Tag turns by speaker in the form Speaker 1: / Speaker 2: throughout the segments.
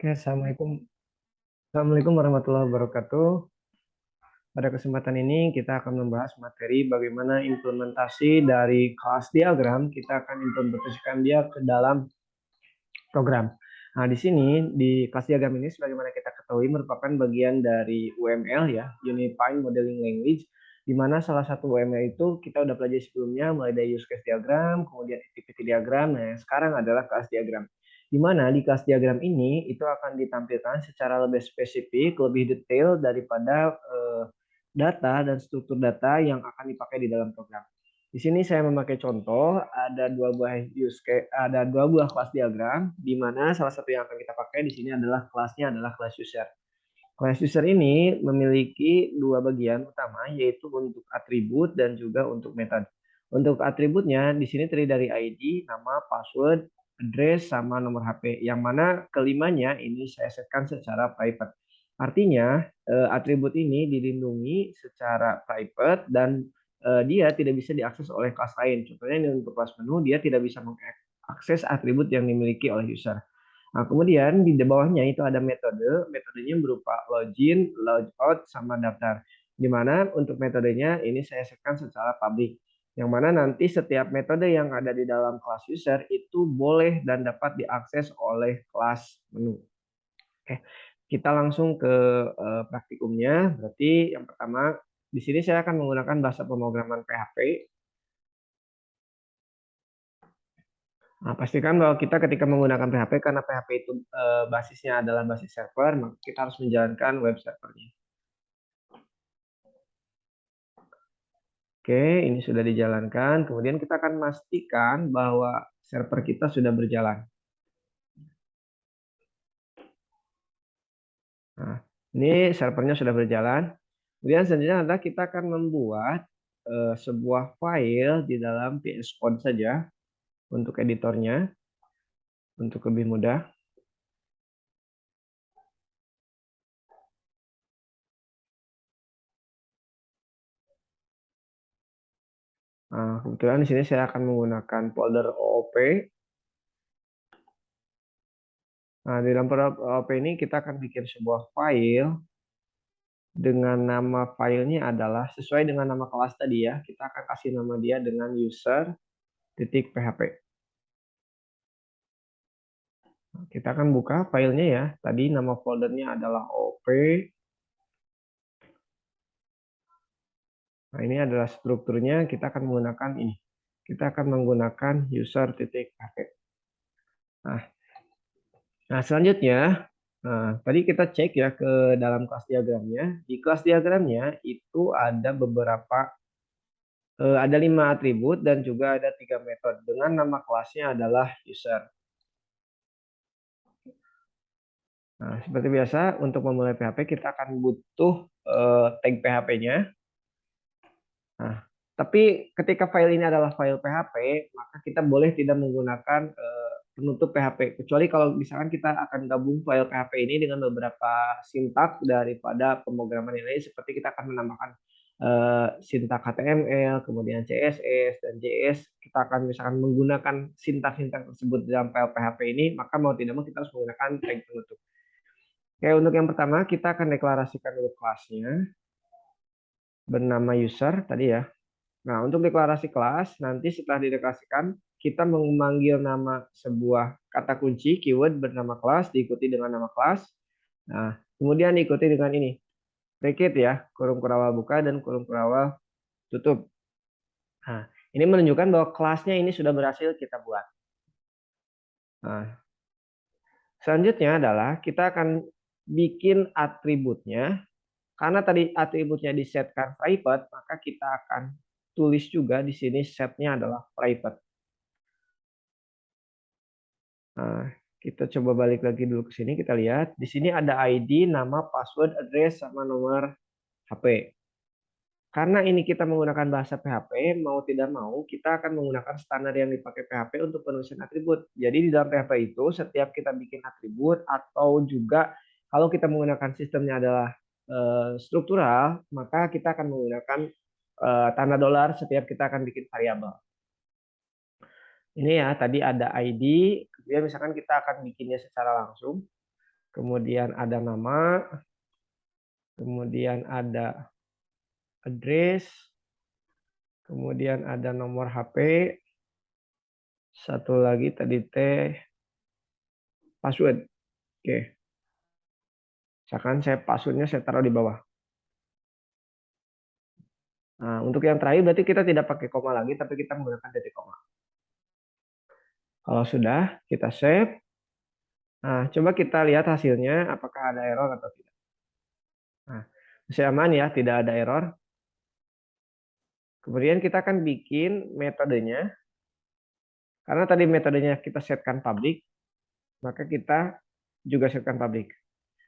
Speaker 1: Oke, Assalamualaikum warahmatullahi wabarakatuh. Pada kesempatan ini kita akan membahas materi bagaimana implementasi dari kelas diagram. Kita akan implementasikan dia ke dalam program. Nah, di sini di kelas diagram ini sebagaimana kita ketahui merupakan bagian dari UML ya, Unified Modeling Language, di mana salah satu UML itu kita udah pelajari sebelumnya mulai dari use case diagram, kemudian activity diagram. Nah, sekarang adalah kelas diagram. Di mana di kelas diagram ini itu akan ditampilkan secara lebih spesifik, lebih detail daripada data dan struktur data yang akan dipakai di dalam program. Di sini saya memakai contoh ada dua buah kelas diagram di mana salah satu yang akan kita pakai di sini adalah kelas user. Kelas user ini memiliki dua bagian utama yaitu untuk atribut dan juga untuk metode. Untuk atributnya di sini terdiri dari ID, nama, password, address sama nomor HP. Yang mana kelimanya ini saya setkan secara private. Artinya atribut ini dilindungi secara private dan dia tidak bisa diakses oleh kelas lain. Contohnya ini untuk kelas menu, dia tidak bisa mengakses atribut yang dimiliki oleh user. Nah, kemudian di bawahnya itu ada metode. Metodenya berupa login, logout, sama daftar. Di mana untuk metodenya ini saya setkan secara public. Yang mana nanti setiap metode yang ada di dalam kelas user itu boleh dan dapat diakses oleh kelas menu. Oke, kita langsung ke praktikumnya. Berarti yang pertama, di sini saya akan menggunakan bahasa pemrograman PHP. Nah, pastikan bahwa kita ketika menggunakan PHP, karena PHP itu basisnya adalah basis server, maka kita harus menjalankan web servernya. Oke, ini sudah dijalankan. Kemudian kita akan memastikan bahwa server kita sudah berjalan. Nah, ini servernya sudah berjalan. Kemudian selanjutnya adalah kita akan membuat sebuah file di dalam VS Code saja untuk editornya, untuk lebih mudah. Nah, kebetulan di sini saya akan menggunakan folder OOP. Nah, di dalam folder OOP ini kita akan bikin sebuah file dengan nama filenya adalah sesuai dengan nama kelas tadi ya. Kita akan kasih nama dia dengan user.php. Kita akan buka filenya ya. Tadi nama foldernya adalah OP. Nah, ini adalah strukturnya. Kita akan menggunakan ini. Kita akan menggunakan user.php. Nah, selanjutnya, tadi kita cek ya ke dalam kelas diagramnya. Di kelas diagramnya itu ada 5 atribut dan juga ada 3 metode dengan nama kelasnya adalah user. Nah, seperti biasa untuk memulai PHP kita akan butuh tag PHP-nya. Nah, tapi ketika file ini adalah file PHP, maka kita boleh tidak menggunakan penutup PHP. Kecuali kalau misalkan kita akan gabung file PHP ini dengan beberapa sintak daripada pemrograman yang lain, seperti kita akan menambahkan sintak HTML, kemudian CSS, dan JS. Kita akan misalkan menggunakan sintak-sintak tersebut dalam file PHP ini, maka mau tidak mau kita harus menggunakan tag penutup. Oke, untuk yang pertama kita akan deklarasikan dulu kelasnya bernama user tadi ya. Nah, untuk deklarasi kelas, nanti setelah dideklarasikan, kita memanggil nama sebuah kata kunci keyword bernama kelas, diikuti dengan nama kelas. Nah, kemudian diikuti dengan ini, bracket ya, kurung kurawal buka dan kurung kurawal tutup. Nah, ini menunjukkan bahwa kelasnya ini sudah berhasil kita buat. Nah, selanjutnya adalah kita akan bikin atributnya. Karena tadi atributnya disetkan private, maka kita akan tulis juga di sini setnya adalah private. Nah, kita coba balik lagi dulu ke sini, kita lihat. Di sini ada ID, nama, password, address, sama nomor HP. Karena ini kita menggunakan bahasa PHP, mau tidak mau kita akan menggunakan standar yang dipakai PHP untuk penulisan atribut. Jadi di dalam PHP itu setiap kita bikin atribut atau juga kalau kita menggunakan sistemnya adalah struktural, maka kita akan menggunakan tanda dolar setiap kita akan bikin variabel. Ini ya, tadi ada ID, kemudian misalkan kita akan bikinnya secara langsung. kemudian ada nama, kemudian ada address, kemudian ada nomor HP, satu lagi tadi password. Oke, misalkan passwordnya saya taruh di bawah. Nah, untuk yang terakhir berarti kita tidak pakai koma lagi, tapi kita menggunakan titik koma. Kalau sudah, kita save. Nah, coba kita lihat hasilnya, apakah ada error atau tidak. Nah, masih aman ya, tidak ada error. Kemudian kita akan bikin metodenya. Karena tadi metodenya kita setkan public, maka kita juga setkan public.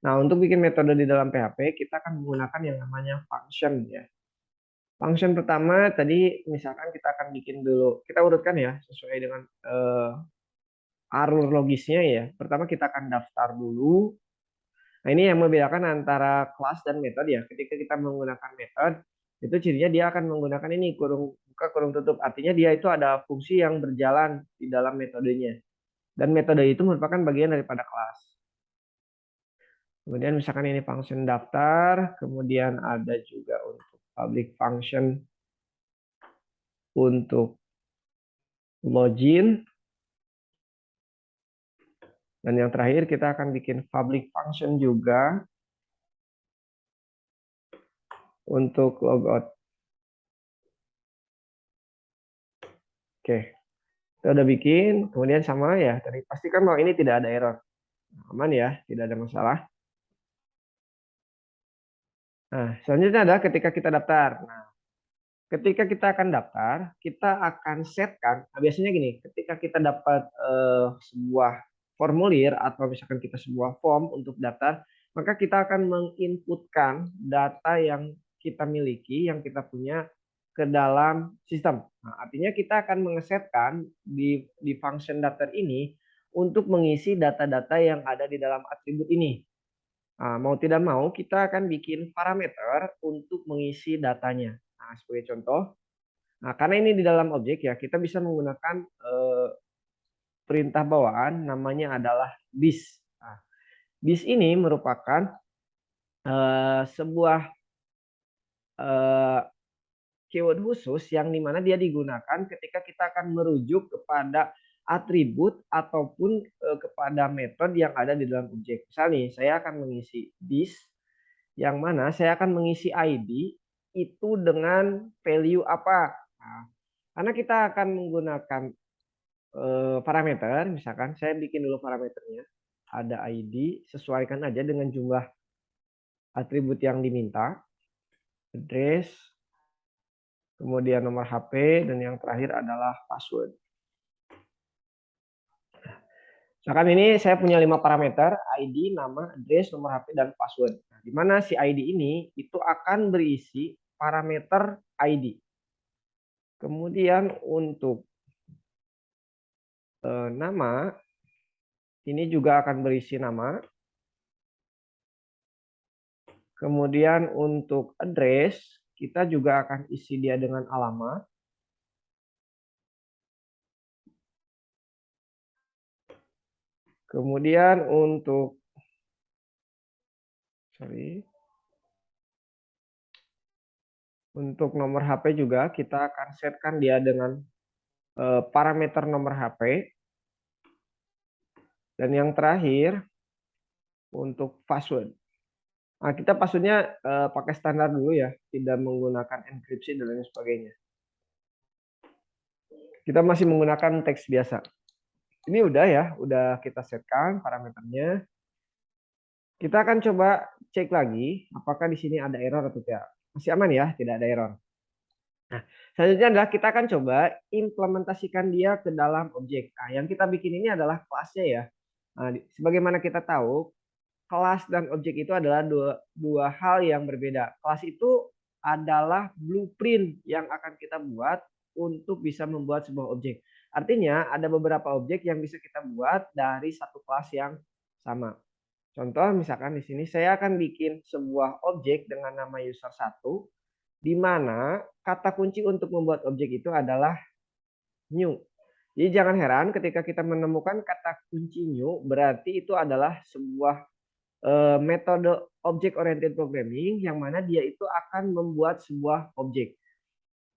Speaker 1: Nah, untuk bikin metode di dalam PHP, kita akan menggunakan yang namanya function ya. Function pertama tadi misalkan kita akan bikin dulu, kita urutkan ya sesuai dengan alur logisnya ya. Pertama kita akan daftar dulu. Nah, ini yang membedakan antara kelas dan metode ya. Ketika kita menggunakan metode, itu cirinya dia akan menggunakan ini kurung buka kurung tutup. Artinya dia itu ada fungsi yang berjalan di dalam metodenya. Dan metode itu merupakan bagian daripada kelas. Kemudian misalkan ini function daftar, kemudian ada juga untuk public function untuk login. Dan yang terakhir kita akan bikin public function juga untuk logout. Oke, kita udah bikin, kemudian sama ya, tadi pastikan bahwa ini tidak ada error. Aman ya, tidak ada masalah. Nah, selanjutnya adalah ketika kita daftar. Nah, ketika kita akan daftar, kita akan setkan, nah, biasanya gini, ketika kita dapat sebuah formulir atau misalkan kita sebuah form untuk daftar, maka kita akan menginputkan data yang kita miliki, yang kita punya ke dalam sistem. Nah, artinya kita akan mengesetkan di function daftar ini untuk mengisi data-data yang ada di dalam atribut ini. Nah, mau tidak mau kita akan bikin parameter untuk mengisi datanya. Nah, sebagai contoh, nah karena ini di dalam objek ya, kita bisa menggunakan perintah bawaan namanya adalah this. Nah, this ini merupakan sebuah keyword khusus yang dimana dia digunakan ketika kita akan merujuk kepada atribut ataupun kepada metode yang ada di dalam objek. Misal nih, saya akan mengisi this, yang mana saya akan mengisi ID itu dengan value apa. Nah, karena kita akan menggunakan parameter, misalkan saya bikin dulu parameternya, ada ID, sesuaikan aja dengan jumlah atribut yang diminta, address, kemudian nomor HP, dan yang terakhir adalah password. Misalkan ini saya punya 5 parameter, ID, nama, address, nomor HP, dan password. Nah, di mana si ID ini itu akan berisi parameter ID. Kemudian untuk nama, ini juga akan berisi nama. Kemudian untuk address, kita juga akan isi dia dengan alamat. Kemudian untuk nomor HP juga kita akan setkan dia dengan parameter nomor HP. Dan yang terakhir untuk password. Nah, kita passwordnya pakai standar dulu ya, tidak menggunakan enkripsi dan lain sebagainya. Kita masih menggunakan teks biasa. Ini udah ya, udah kita setkan parameternya. Kita akan coba cek lagi apakah di sini ada error atau tidak. Masih aman ya, tidak ada error. Nah, selanjutnya adalah kita akan coba implementasikan dia ke dalam objek. Nah, yang kita bikin ini adalah kelasnya ya. Nah, sebagaimana kita tahu, kelas dan objek itu adalah dua hal yang berbeda. Kelas itu adalah blueprint yang akan kita buat untuk bisa membuat sebuah objek. Artinya ada beberapa objek yang bisa kita buat dari satu kelas yang sama. Contoh misalkan di sini saya akan bikin sebuah objek dengan nama user1, di mana kata kunci untuk membuat objek itu adalah new. Jadi jangan heran ketika kita menemukan kata kunci new, berarti itu adalah sebuah metode object oriented programming yang mana dia itu akan membuat sebuah objek.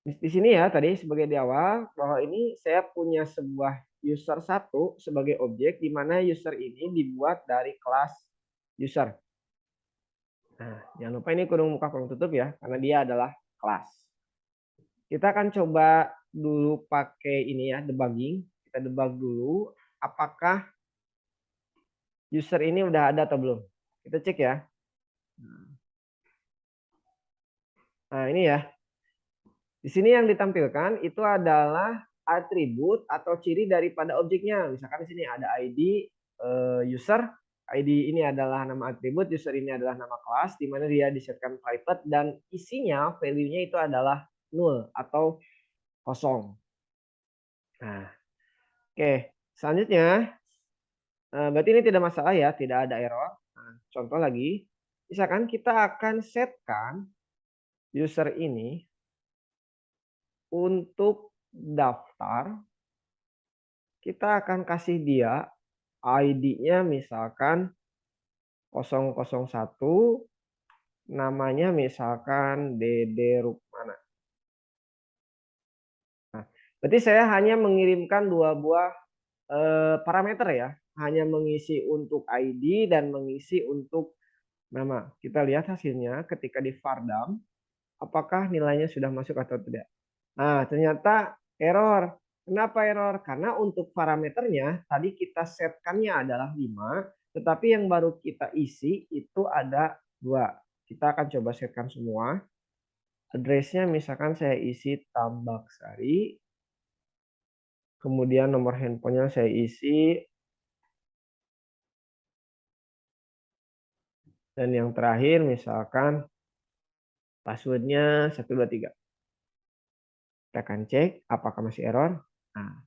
Speaker 1: Di sini ya tadi sebagai di awal bahwa ini saya punya sebuah user satu sebagai objek di mana user ini dibuat dari kelas user. Nah, jangan lupa ini kurung muka kurung tutup ya karena dia adalah kelas. Kita akan coba dulu pakai ini ya debugging. Kita debug dulu apakah user ini udah ada atau belum. Kita cek ya. Nah, ini ya. Di sini yang ditampilkan itu adalah atribut atau ciri daripada objeknya. Misalkan di sini ada ID user, ID ini adalah nama atribut, user ini adalah nama kelas, di mana dia disetkan private dan isinya value-nya itu adalah null atau kosong. Nah, oke. Selanjutnya, berarti ini tidak masalah ya, tidak ada error. Nah, contoh lagi, misalkan kita akan setkan user ini untuk daftar, kita akan kasih dia ID-nya misalkan 001, namanya misalkan Dede Rukmana. Nah, berarti saya hanya mengirimkan dua buah parameter ya, hanya mengisi untuk ID dan mengisi untuk nama. Kita lihat hasilnya ketika di Vardam, apakah nilainya sudah masuk atau tidak. Nah, ternyata error. Kenapa error? Karena untuk parameternya tadi kita setkannya adalah 5, tetapi yang baru kita isi itu ada 2. Kita akan coba setkan semua. Addressnya misalkan saya isi Tambak Sari. Kemudian nomor handphonenya saya isi. Dan yang terakhir misalkan passwordnya 123. Kita akan cek apakah masih error. Nah,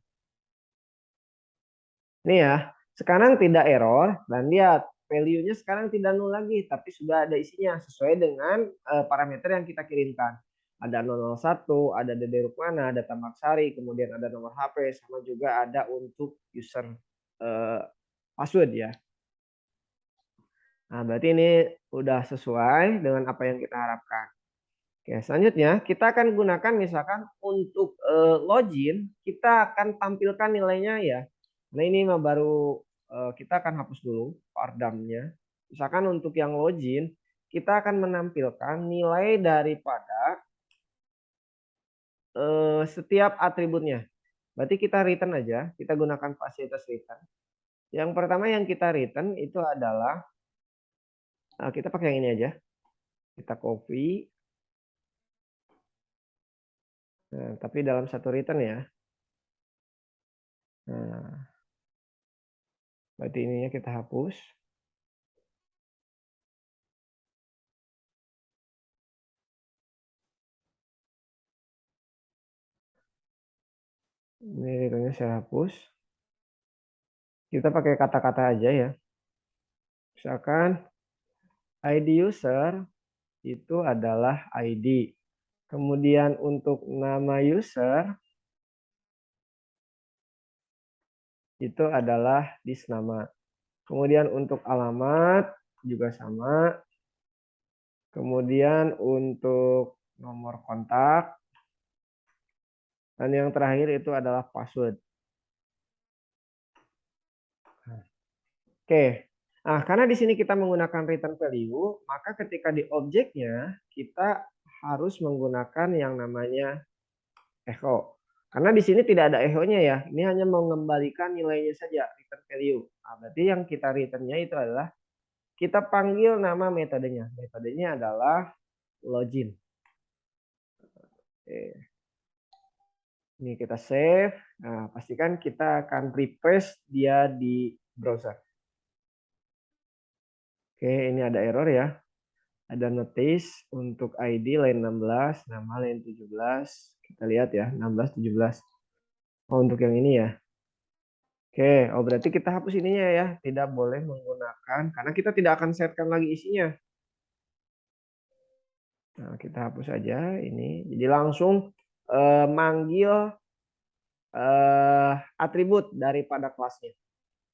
Speaker 1: ini ya, sekarang tidak error dan lihat value-nya sekarang tidak nol lagi tapi sudah ada isinya sesuai dengan parameter yang kita kirimkan. Ada 001, ada Dede Rukmana, ada Tambak Sari, kemudian ada nomor HP, sama juga ada untuk user password ya. Nah, berarti ini udah sesuai dengan apa yang kita harapkan. Oke, selanjutnya kita akan gunakan misalkan untuk login, kita akan tampilkan nilainya ya. Nah, ini mah baru kita akan hapus dulu Vardam-nya. Misalkan untuk yang login, kita akan menampilkan nilai daripada setiap atributnya. Berarti kita return aja, kita gunakan fasilitas return. Yang pertama yang kita return itu adalah kita pakai yang ini aja. Kita copy. Nah, tapi dalam satu return ya. Nah, berarti ininya kita hapus. Ini returnnya saya hapus. Kita pakai kata-kata aja ya. Misalkan ID user itu adalah ID. Kemudian untuk nama user itu adalah disnama. Kemudian untuk alamat juga sama. Kemudian untuk nomor kontak. Dan yang terakhir itu adalah password. Oke. Nah, karena di sini kita menggunakan return value, maka ketika di objeknya kita harus menggunakan yang namanya echo. Karena di sini tidak ada echo-nya ya. Ini hanya mengembalikan nilainya saja, return value. Nah, berarti yang kita return-nya itu adalah kita panggil nama metodenya. Metodenya adalah login. Oke. Ini kita save. Nah, pastikan kita akan refresh dia di browser. Oke, ini ada error ya. Ada notice untuk ID line 16, nama line 17. Kita lihat ya, 16, 17. Oh, untuk yang ini ya. Oke, oh berarti kita hapus ininya ya. Tidak boleh menggunakan, karena kita tidak akan setkan lagi isinya. Nah, kita hapus aja ini. Jadi langsung manggil atribut daripada kelasnya.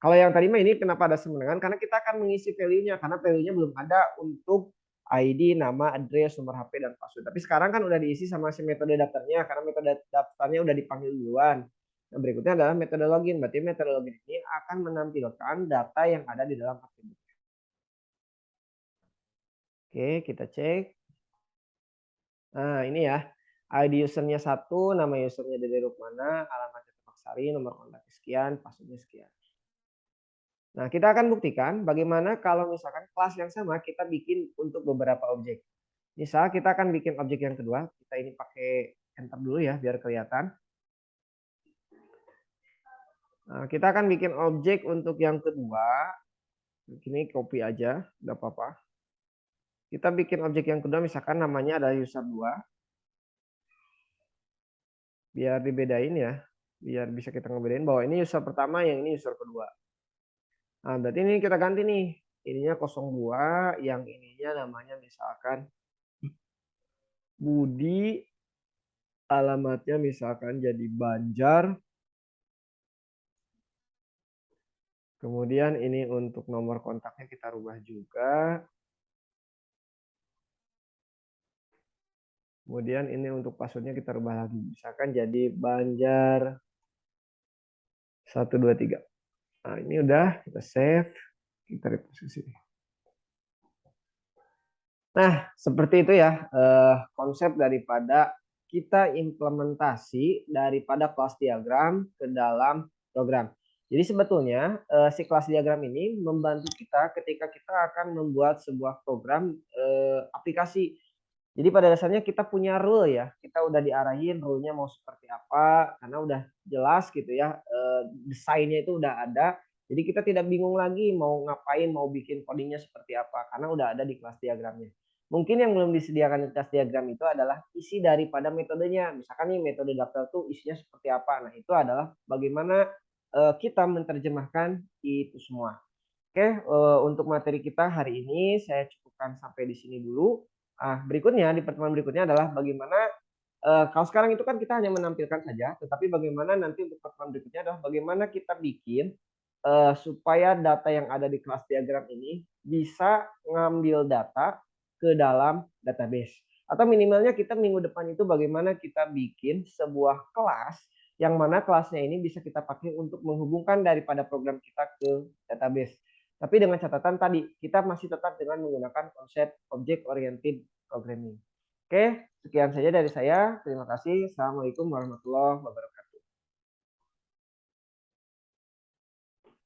Speaker 1: Kalau yang tadi mah ini kenapa ada semenangan? Karena kita akan mengisi value-nya, karena value-nya belum ada untuk ID, nama, address, nomor HP, dan password. Tapi sekarang kan udah diisi sama si metode daftarnya, karena metode daftarnya udah dipanggil duluan. Nah, berikutnya adalah metode login. Berarti metode login ini akan menampilkan data yang ada di dalam atribut. Oke, kita cek. Nah, ini ya. ID usernya 1, nama usernya dari mana, alamatnya Tepak Sari, nomor kontak sekian, passwordnya sekian. Nah, kita akan buktikan bagaimana kalau misalkan kelas yang sama kita bikin untuk beberapa objek. Misal kita akan bikin objek yang kedua, kita ini pakai enter dulu ya biar kelihatan. Nah, kita akan bikin objek untuk yang kedua. Ini copy aja, nggak apa-apa. Kita bikin objek yang kedua, misalkan namanya adalah user 2. Biar dibedain ya, biar bisa kita ngebedain bahwa ini user pertama, yang ini user kedua. Nah, berarti ini kita ganti nih. Ininya 02, yang ininya namanya misalkan Budi, alamatnya misalkan jadi Banjar. Kemudian ini untuk nomor kontaknya kita rubah juga. Kemudian ini untuk passwordnya kita rubah lagi. Misalkan jadi Banjar 123. Nah, ini udah kita save. Kita refresh ke sini. Nah, seperti itu ya konsep daripada kita implementasi daripada kelas diagram ke dalam program. Jadi sebetulnya si kelas diagram ini membantu kita ketika kita akan membuat sebuah program aplikasi. Jadi pada dasarnya kita punya rule ya, kita udah diarahin rule-nya mau seperti apa, karena udah jelas gitu ya, desainnya itu udah ada. Jadi kita tidak bingung lagi mau ngapain, mau bikin codingnya seperti apa, karena udah ada di kelas diagramnya. Mungkin yang belum disediakan di kelas diagram itu adalah isi daripada metodenya. Misalkan nih metode daftar tuh isinya seperti apa. Nah itu adalah bagaimana kita menerjemahkan itu semua. Oke, untuk materi kita hari ini saya cukupkan sampai di sini dulu. Berikutnya di pertemuan berikutnya adalah bagaimana kalau sekarang itu kan kita hanya menampilkan saja, tetapi bagaimana nanti untuk pertemuan berikutnya adalah bagaimana kita bikin supaya data yang ada di kelas diagram ini bisa ngambil data ke dalam database. Atau minimalnya kita minggu depan itu bagaimana kita bikin sebuah kelas yang mana kelasnya ini bisa kita pakai untuk menghubungkan daripada program kita ke database. Tapi dengan catatan tadi, kita masih tetap dengan menggunakan konsep object oriented programming. Oke, sekian saja dari saya. Terima kasih. Assalamualaikum warahmatullahi wabarakatuh.